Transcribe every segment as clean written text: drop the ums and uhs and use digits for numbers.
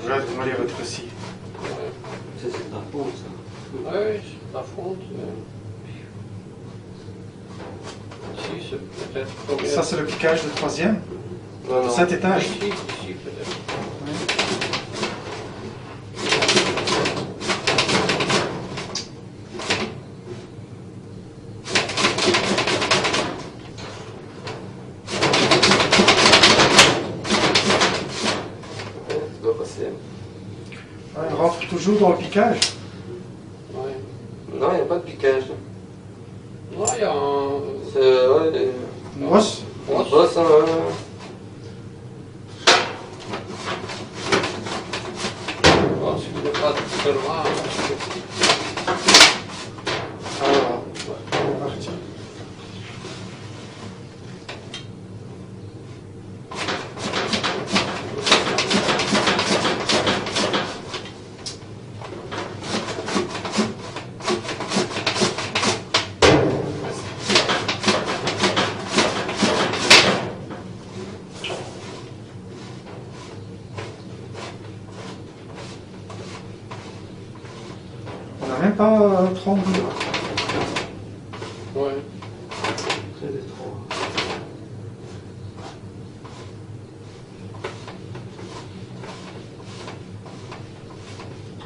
faudrait vraiment les rétrécir. Ça, c'est de la fonte, ça. Oui, c'est de la fonte. Ici, c'est peut-être combien? Ça, c'est le piquage du troisième. Non, non. 7 étages. Ici peut-être. Ouais, ça doit passer. On rentre toujours dans le piquage. Oui. Non, il n'y a pas de piquage. Non, il y a un... C'est ouais, Une brosse. une brosse, hein, ouais. Je pense qu'il n'y a pas de serment. Alors, on va retirer. On n'a même pas 30 jours. Oui. C'est des trois.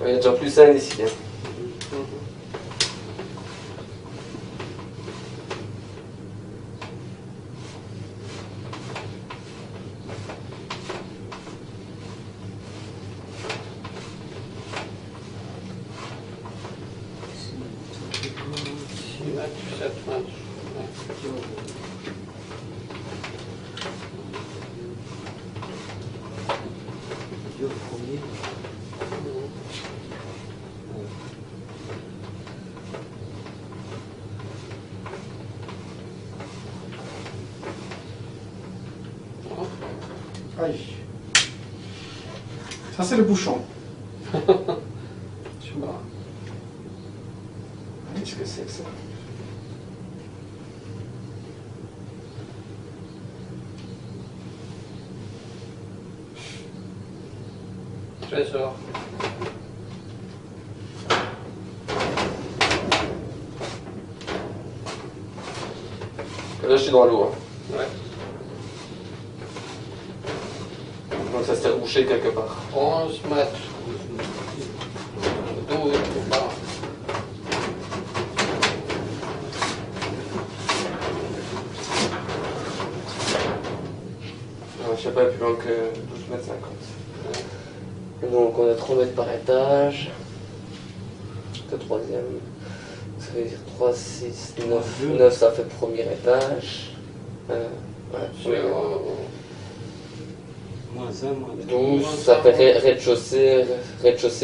Ouais, il y a déjà plus sain ici. Hein. Dieu, le premier. Aïe. Ça, c'est le bouchon. Je sais pas. Qu'est-ce que c'est que ça? Trésor. Là, je suis dans l'eau. Hein. Ouais. Donc ça s'est rebouché quelque part. 11 mètres. 12 ou pas. Je sais pas, plus loin que 12 mètres 50. Donc on a 3 mètres par étage. Le troisième. Ça veut dire 3, 6, 9. 9 ça fait premier étage. Ouais, C'est premier. Moins un, moins deux. 12, ça fait rez-de-chaussée,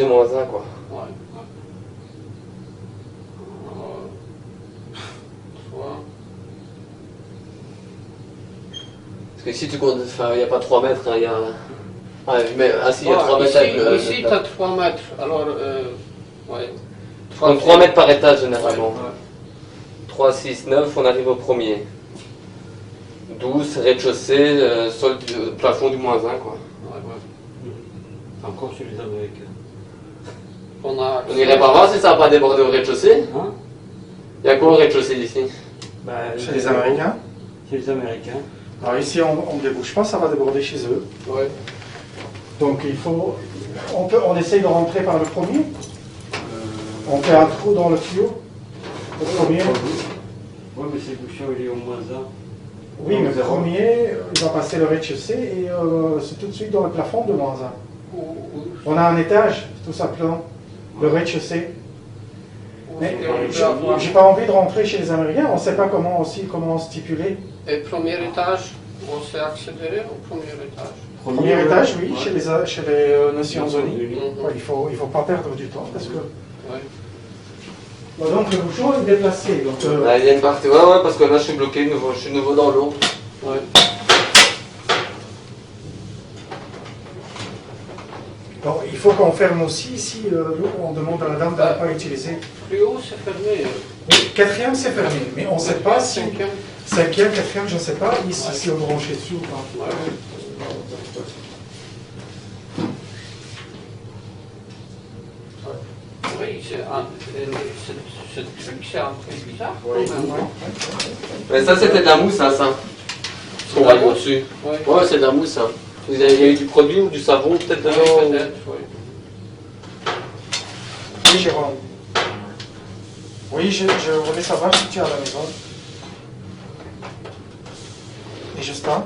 moins 1 quoi. Ouais. 3. Parce que ici tu comptes, enfin il n'y a pas 3 mètres, hein, il y a... Ah si, il y a 3 mètres avec le... Ici, tu as 3 mètres. Alors, ouais. Donc 3 mètres par étage généralement. Ouais. 3, 6, 9, on arrive au premier. 12, rez-de-chaussée, plafond du moins 1 quoi. Ouais. Encore chez les Américains. On On irait pas voir si ça n'a pas débordé au rez-de-chaussée. Hein? Il y a quoi au rez-de-chaussée d'ici? Bah, Chez les Américains. Chez les Américains. Alors ici, on ne débouche pas, ça va déborder chez eux. Ouais. Donc il faut... On essaye de rentrer par le premier. On fait un trou dans le tuyau. Le premier. Oui, mais c'est bouchon, il est au moins un. Oui, mais le premier, il va passer le rez-de-chaussée et c'est tout de suite dans le plafond de moins 1. On a un étage, tout simplement. Le rez-de-chaussée. Mais j'ai pas envie de rentrer chez les Américains, on ne sait pas comment stipuler. Et premier étage, on s'est accéléré au premier étage. Premier étage, oui, chez les Nations Unies. Mhm. Ouais, il faut pas perdre du temps parce que... Ouais. Bon, donc le bouchon est déplacé. Donc, Il y a une partie, ouais, parce que là je suis bloqué, je suis nouveau dans l'eau. Ouais. bon, il faut qu'on ferme aussi ici. On demande à la dame de ne pas utiliser. Plus haut, c'est fermé. Oui, quatrième, c'est fermé, mais on ne sait pas si... Cinquième. Cinquième, quatrième, je ne sais pas si on branché dessus ou pas. Ouais. ce truc, c'est un truc bizarre quand Oui. même. Hein. Mais ça, c'était de la mousse, hein, ça. Ce qu'on voit au-dessus. Ouais. Ouais, c'est de la mousse, hein. Il y a eu du produit ou du savon peut-être dedans Oui, peut-être, oui. Oui, Jérôme. Oui, je voulais savoir si tu es à la maison. Et Justin?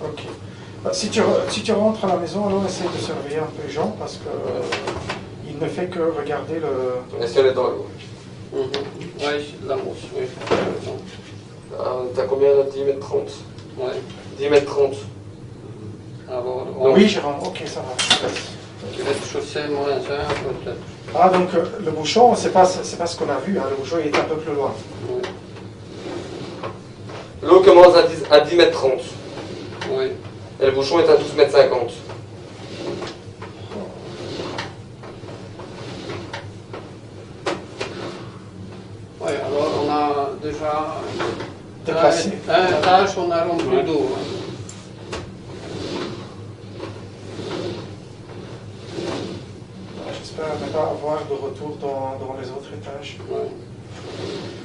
Ok. Si tu rentres à la maison, alors essaye de surveiller un peu Jean, parce que il ne fait que regarder le... Est-ce qu'elle est dans l'eau? Oui, c'est de la mousse, oui. T'as combien là? 10 mètres 30. Ouais. 10 mètres 30. Alors, Oui, Jérôme, ok, ça va. rez-de-chaussée, moins 1, peut-être. Ah, donc le bouchon, c'est pas ce qu'on a vu, hein. Le bouchon il est un peu plus loin. Oui. L'eau commence à 10 mètres 30. Oui. Et le bouchon est à 12 mètres 50. Oui, alors on a déjà Déplacé. un étage, on a rempli d'eau. Hein. J'espère ne pas avoir de retour dans les autres étages. Ouais.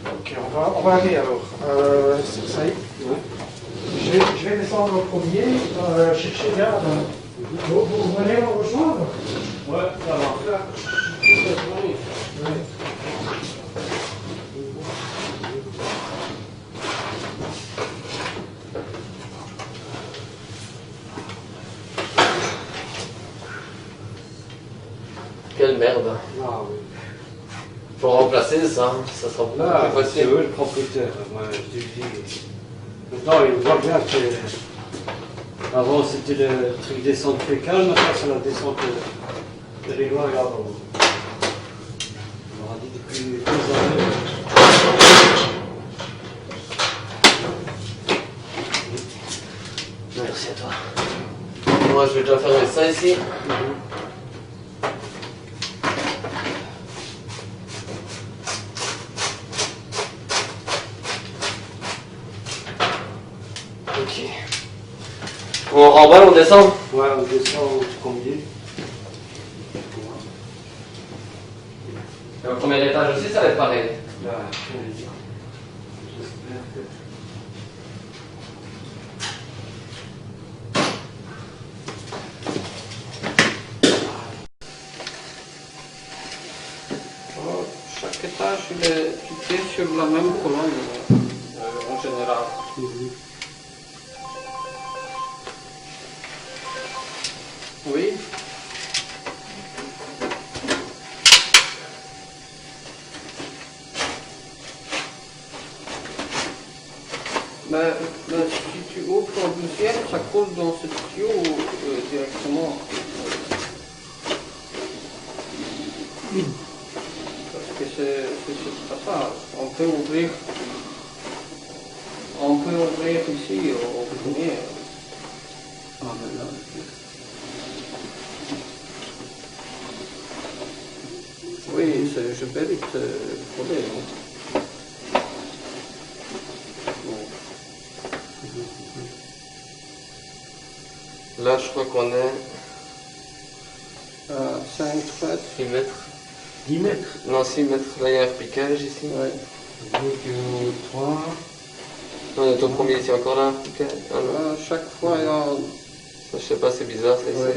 Ok, on va aller alors. Ça y est. Je vais descendre au premier, chercher garde. Vous venez me rejoindre? Ouais, ça va. Oui. Quelle merde. Ah oui. Faut remplacer ça, ça sera beaucoup Là, plus c'est facile. eux le propriétaire. Moi, je te dis. Maintenant, il voit bien que. Avant, c'était le truc descente fécale, maintenant, c'est la descente de l'Éloin et là-bas. On a dit depuis 2 années. Merci à toi. Moi, je vais déjà faire ça ici. Ok. Bon, on remballe, on descend. Ouais, on descend au combien. Le premier étage aussi, ça va être pareil. Là, j'espère que. Alors, chaque étage, il est fixé sur la même colonne, en général. Oui. Mais si tu ouvres ton deuxième, ça coule dans ce tuyau directement. Parce que c'est pas ça. On peut ouvrir ici au premier. Ah, mais là, Oui, je mérite le problème. Là, je crois qu'on est 5 mètres. 6 mètres. 10 mètres. Non, 6 mètres. Là, il y a un repiquage ici. Ouais. Donc, 3. On est au premier ici, encore là, un repiquage. Ah, non. Chaque fois, il y a... Je sais pas, c'est bizarre, ça ici. Ouais.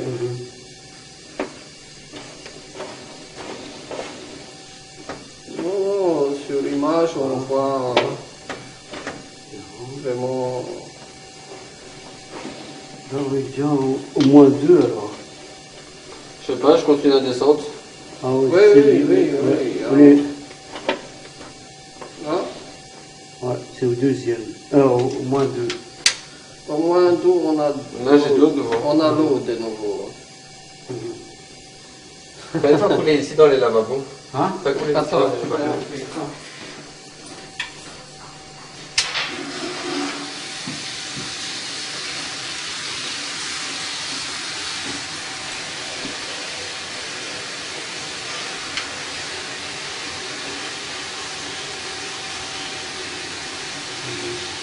Non, sur l'image, on voit vraiment... Là, on est déjà au moins 2 alors. Je sais pas, je continue la descente. Ah oui, Oui, c'est oui, lui, oui, ouais. oui, On est- Hein? ouais, c'est au deuxième. Au moins 2. Au moins d'eau, on a... Là, j'ai de l'eau devant. On a l'eau de nouveau. Fais-toi couler ici dans les lavabos. Hein? Fais couler ici Attends, dans les lavabos.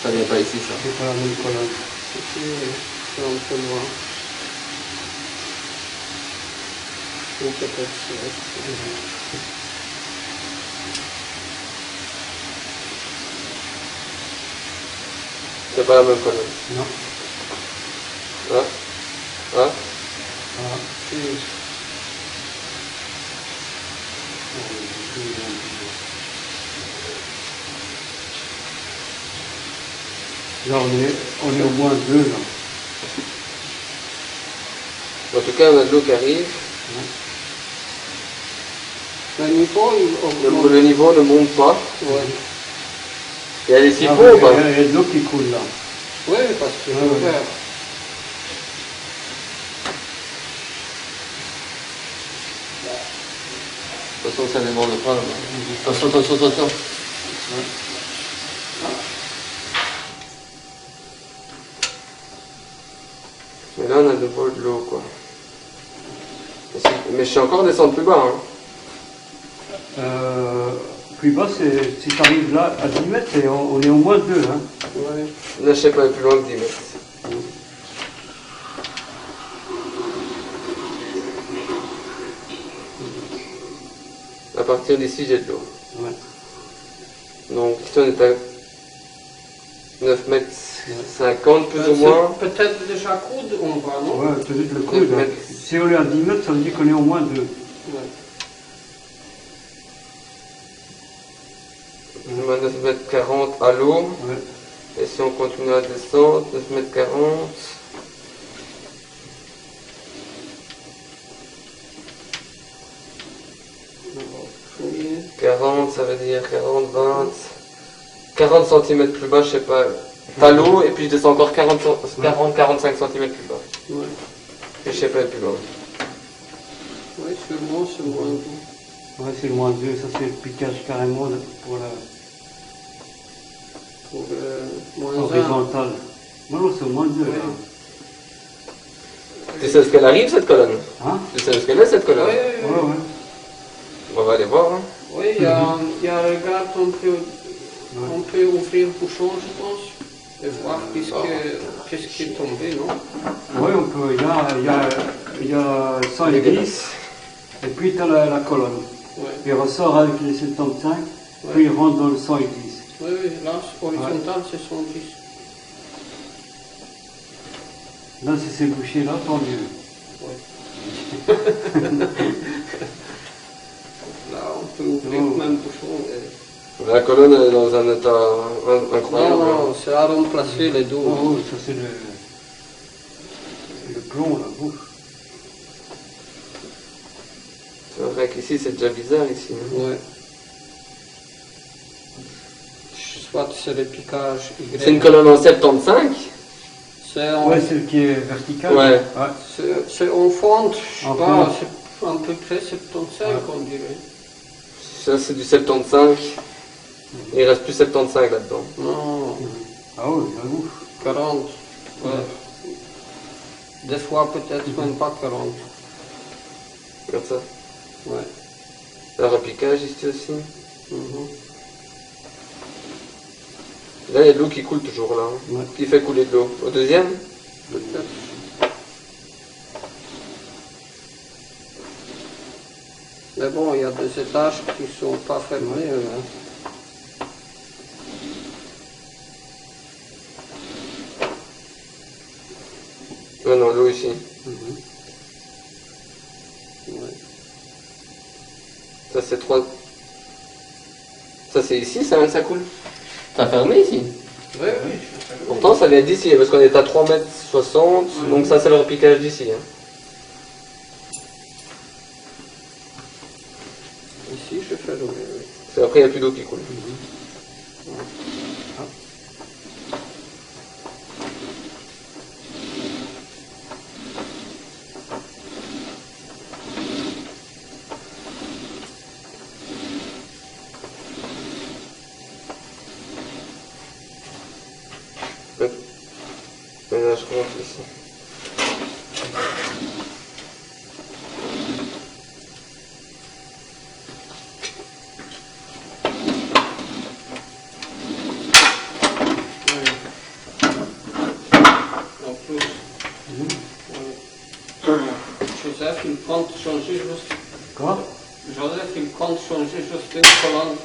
Ça vient pas ici, ça. C'est pas la même colonne. C'est un peu loin. Ou peut-être C'est pas la même colonne. Non. Hein? Hein? Voilà. Là, on est au moins 2 là. En tout cas, on a de l'eau qui arrive. le niveau, il augmente. Le niveau ne monte pas. Ouais. Il y a des siphons Ah, ou pas? il y a de l'eau qui coule là. Oui, parce que Ah, ouais. ouvert. De toute façon, ça déborde pas là. Attention. Mais là, on a de l'eau, quoi. Mais je suis encore descendre plus bas. Hein. Plus bas, si tu arrives là à 10 mètres, on est au moins 2. Hein. Ouais. Là, je sais pas, plus loin que 10 mètres. À partir d'ici, j'ai de l'eau. Ouais. Donc, ici, on est à 9 mètres 50 plus ou moins. C'est peut-être déjà coude, on va, non? Ouais, tu dis le coude. Hein. mètres. Si on est à 10 mètres, ça veut dire qu'on est au moins 2. Ouais. On est à 9 mètres 40 à l'eau. Ouais. Et si on continue à descendre, 9 mètres 40. Oui. 40, ça veut dire 40, 20. 40 cm plus bas, je sais pas. T'as l'eau et puis je descends encore 40, 45 cm plus bas. Ouais. Et je sais pas plus loin. Oui, sûrement, c'est moins doux. Ouais, c'est le moins 2. Ça, c'est le piquage carrément pour la Pour moins 1. horizontale. Non, c'est au moins 2. Oui. Là. Tu sais ce qu'elle arrive cette colonne? Hein? Tu sais ce qu'elle est cette colonne? Oui, Ouais, ouais. On va aller voir. Hein. oui, il y a regarde, on peut ouvrir le bouchon, je pense, et voir qu'est-ce qui est tombé, non? Oui, on peut. Il y a 110, et puis tu as la colonne. Oui, Il ressort avec les 75, puis il rentre dans le 110. oui, là, horizontal, c'est 110. Là, si c'est bouché là, tant mieux. Oui. Là, on peut ouvrir le même bouchon. La colonne est dans un état incroyable. Non, c'est à remplacer les dos. Oh, ça c'est le plomb là. Ouf. C'est vrai qu'ici c'est déjà bizarre ici. Hein. Ouais. Soit c'est le piquage Y. C'est une colonne en 75? C'est en, Ouais, celle qui est verticale. Ouais. c'est en fonte, je sais En pas, fonte. c'est à peu près 75 on dirait. Ça c'est du 75. Il reste plus 75 là-dedans. Non, Ah oui, c'est ouf. 40. Ouais. Des fois peut-être même pas 40. Regarde ça. Ouais. Un repiquage ici aussi. Mhm. Là il y a de l'eau qui coule toujours là. Hein. Ouais. Qui fait couler de l'eau. Au deuxième? Peut-être. Mais bon, il y a des étages qui ne sont pas fermés. Hein. Ouais, non, l'eau ici. Ouais. Ça c'est 3. Ça c'est ici, ça coule. Ça a fermé ici. Oui, oui. Pourtant ça vient d'ici, parce qu'on est à 3 mètres 60, donc ça c'est le repiquage d'ici. Hein. Ici, je fais le oui. C'est après il n'y a plus d'eau qui coule. Et là je rentre ici. En plus. Oui. Joseph, il compte changer juste. Quoi? Joseph, il compte changer juste une colonne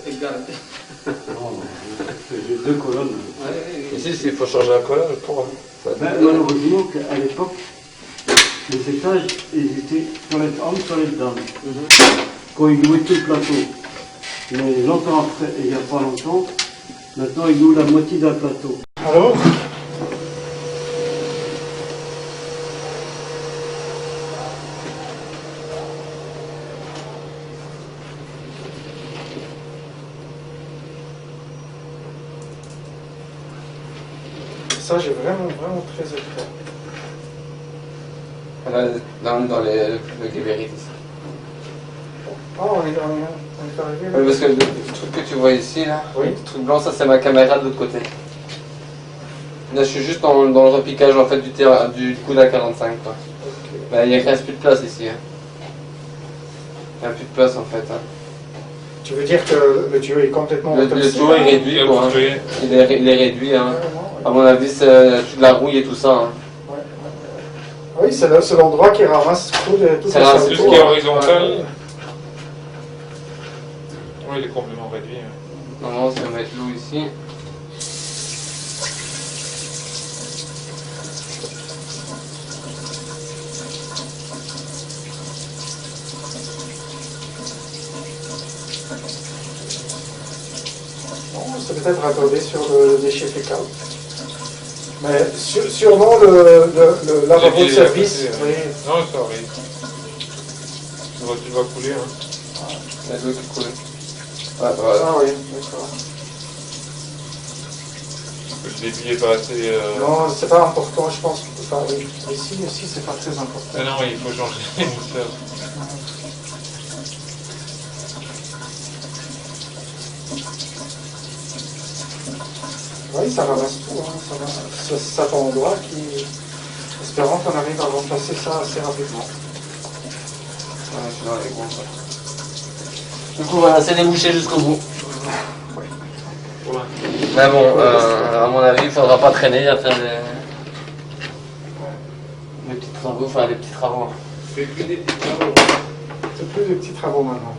et garder. Non, j'ai 2 colonnes. Ouais, Ici, s'il faut changer la colonne, pour. Ben, malheureusement, à l'époque, les étages, ils étaient toilette homme, toilette dame. Quand ils louaient tout le plateau. Mais longtemps après, il n'y a pas longtemps, maintenant ils louent la moitié d'un plateau. Alors, ça, j'ai vraiment très effrayé. Dans le Guévérit. Ah, on est arrivé là. Oui, parce que le truc que tu vois ici, là, Oui. le truc blanc, ça c'est ma caméra de l'autre côté. Là, je suis juste dans le repiquage en fait du coup de la 45. Quoi. Bah, il ne reste plus de place ici. Hein. Il n'y a plus de place en fait. Hein. Tu veux dire que le tuyau est complètement Le toxique, tuyau est hein? réduit, quoi. Hein. Il est réduit. Hein. Carrément, ouais. À mon avis, c'est toute la rouille et tout ça. Hein. Ouais. Ah oui, c'est l'endroit qui ramasse tout C'est le ramasse Tout saleté. ce qui est horizontal. Oui, il est complètement réduit. Hein. Normalement, ça va mettre l'eau ici. Bon, c'est peut-être raccordé sur le déchet fécal. Mais sûrement le lavabo de Il est service. à côté, Oui. Non, ça arrive. Tu vas couler. Hein. Il y a de l'eau qui coule. Ouais, voilà. Ah oui, d'accord. Le débit est pas assez. Non, c'est pas important, je pense. Enfin, oui. Ici, c'est pas très important. Mais non, il faut changer les moteurs. Oui, ça ramasse tout. Hein. C'est cet endroit qui... Espérons qu'on arrive à remplacer ça assez rapidement. Ouais, je suis dans les gros. Quoi. Du coup, voilà, c'est débouché jusqu'au bout. Voilà. Mais bon, à mon avis, il ne faudra pas traîner après les petits travaux, enfin les petits travaux. C'est que des petits travaux. C'est plus de petits travaux maintenant.